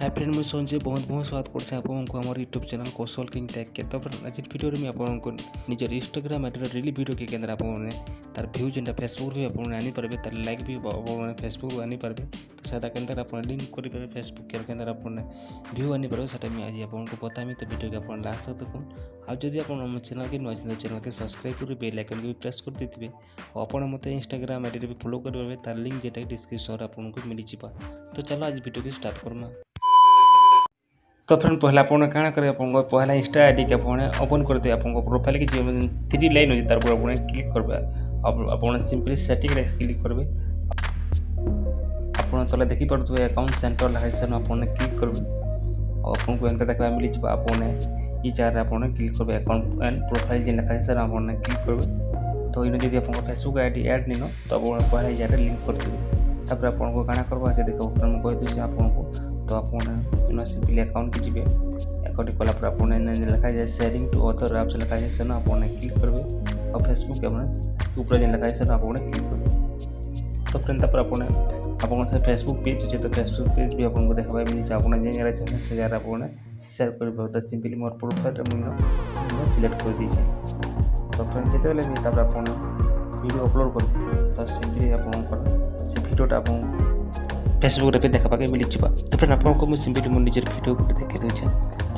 Hi friend मुझे संजय बहुत बहुत स्वागत करते आपको आम यूट्यूब चैनल कौशल किंग टैग के तो आज वीडियो में आपको निजर इंस्टाग्राम आईडी रिली वीडियो के केंद्र आपने तार भ्यू जेनटा फेसबुक भी आपने आनीपारे तार लाइक भी फेसबुक आनीपारे तो सादा केंद्र आप लिंक करेंगे फेसबुक के केंद्र आपने भ्यू आनीपारे से आज आपको बतामी तो वीडियो के आप लास्ट तक देखूँ आदि आप चैनल के नुआ चैनल के सब्सक्राइब कर बेल आइकन को भी प्रेस कर देते और मत इंस्टाग्राम आईडी भी फॉलो करेंगे तार लिंक जेटा डिस्क्रिप्शन आपको मिल जाए तो चलो आज वीडियो को स्टार्ट करना। तो फ्रेंड पहला आपने काଣା करे आपको पहला इंस्टा आईडी के आपने ओपन करते आपको प्रोफाइल की थ्री लाइन हो तार आपने क्लिक करबे आप सिंपली सेटिंग रे क्लिक करबे आपन तले देखि पड़थबे अकाउंट सेंटर लखाइसन आपने क्लिक करबे आपको एंता देखबा मिल जिबा आपने ई चार आपने क्लिक करबे अकाउंट एंड प्रोफाइल जे लखाइसन आपने क्लिक करबे तो इन जदि आपन फेसबुक आईडी ऐड निनो तो आपन पहला यार लिंक कर देबे तापर आपन काଣା करबा से देखो हम कहि दूसी आपन तो आपने सिंपली अकाउंट की जी अकाउंट कला आपने लिखा जाए शेयरिंग टू अदर ऐप्स लिखा जाए सेन आपने क्लिक करेंगे और फेसबुक के ऊपर जो लिखा जाए आपने क्लिक करेंगे तो फ्रेंड तापर आपने फेसबुक पेज अच्छे तो फेसबुक पेज भी आपको देखा मिल जाए आपने जो चाहिए से यार आपने शेयर कर सिंपली मोर प्रोफाइल मुझे सिलेक्ट कर दीजिए तो फ्रेंड जिते भी आपने वीडियो अपलोड कर तो सिंपली आप से वीडियोटा आप फेसबुक रे देखा पाके मिल जाए तो फ्रेंड आपको मुझे सिंपली मोर निजर वीडियो गोटे देखी दूचे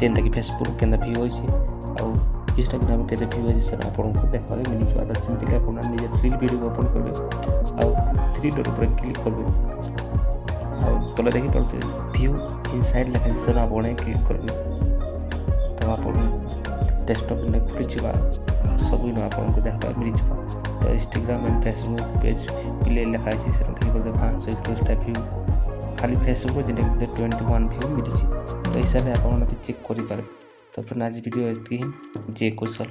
जेनटा कि फेसबुक के व्यू अच्छे और इंस्टाग्राम के व्यू अच्छे सर आपको देखा मिल जाए तो सिंपली आप निजर रील वीडियो ओपन करेंगे और थ्री डॉट पर क्लिक करेंगे और तले देखी पाते व्यू इनसाइड लिखा सर आप क्लिक करेंगे तो आप डेस्कटॉप में खुल जाए सब इन आपको देखा मिल जाए तो इंस्टाग्राम एंड फेसबुक पेज पिले लिखा है सर देखिए 521 व्यू खाली फेसबुक जेनटा 21 व्यू मिली तो हिसाब से आप चेक करें तो फिर आज वीडियो जय कौशल।